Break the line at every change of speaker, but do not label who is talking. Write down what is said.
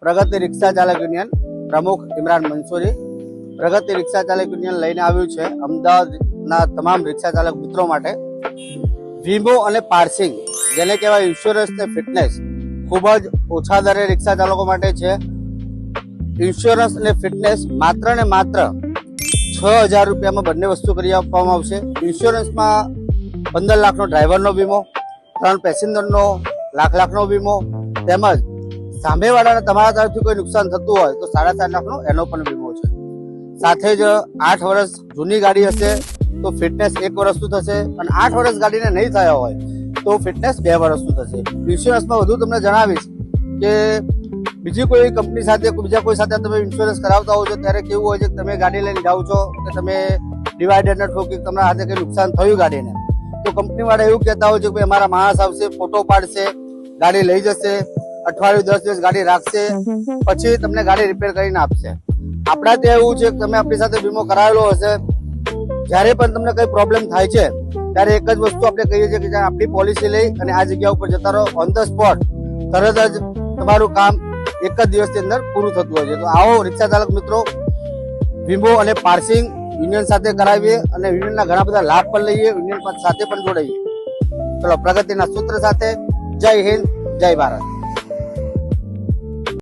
પ્રગતિ રિક્ષા ચાલક યુનિયન પ્રમુખ ઇમરાન મંસૂરી પ્રગતિ રિક્ષા ચાલક યુનિયન લઈને આવ્યું છે અમદાવાદના તમામ રિક્ષા ચાલક મિત્રો માટે વીમો અને પાર્સિંગ, જેને કહેવાય ઇન્સ્યોરન્સ ને ફિટનેસ, ખૂબ જ ઓછા દરે રિક્ષા ચાલકો માટે છે. ઇન્સ્યોરન્સ અને ફિટનેસ માત્ર ને માત્ર 6,000 રૂપિયામાં બંને વસ્તુ કરી આપવામાં આવશે. ઇન્સ્યોરન્સમાં 15 લાખનો ડ્રાઈવરનો વીમો, 3 પેસેન્જરનો લાખનો વીમો, તેમજ સામેવાળાને તમારા તરફથી કોઈ નુકસાન થતું હોય તો 7.5 લાખનો એનો પણ વીમો છે. સાથે જ 8 વર્ષ જૂની ગાડી હશે તો ફિટનેસ 1 વર્ષનું થશે, અને 8 વર્ષ ગાડીને નહીં થયા હોય તો ફિટનેસ 2 વર્ષનું થશે. ઇન્સ્યોરન્સમાં વધુ તમને જણાવીશ કે બીજી કોઈ કંપની સાથે બીજા કોઈ સાથે તમે ઇન્સ્યોરન્સ કરાવતા હોવ છો ત્યારે કેવું હોય છે કે તમે ગાડી લઈને જાઓ છો કે તમે ડિવાઈડરને ઠોકી તમારા હાથે કંઈ નુકસાન થયું ગાડીને, તો કંપનીવાળા એવું કહેતા હોય છે કે ભાઈ અમારા માણસ આવશે, ફોટો પાડશે, ગાડી લઈ જશે, અઠવાડિયું 10 દિવસ ગાડી રાખશે, પછી તમને ગાડી રિપેર કરીને આપશે. આપણા ત્યાં એવું છે કે તમે આપણી સાથે વીમો કરાવેલો હશે, જ્યારે પણ તમને કઈ પ્રોબ્લેમ થાય છે ત્યારે એક જ વસ્તુ આપણે કહીએ છીએ કે આપણી પોલિસી લઈ અને આ જગ્યા ઉપર જતા રહો, ઓન ધ સ્પોટ તરત જ તમારું કામ એક જ દિવસની અંદર પૂરું થતું હોય છે. તો આવો રિક્ષા ચાલક મિત્રો વીમો અને પાર્સિંગ યુનિયન સાથે કરાવીએ અને યુનિયનના ઘણા બધા લાભ પણ લઈએ, યુનિયન સાથે પણ જોડાઈએ. ચલો, પ્રગતિના સૂત્ર સાથે જય હિન્દ, જય ભારત.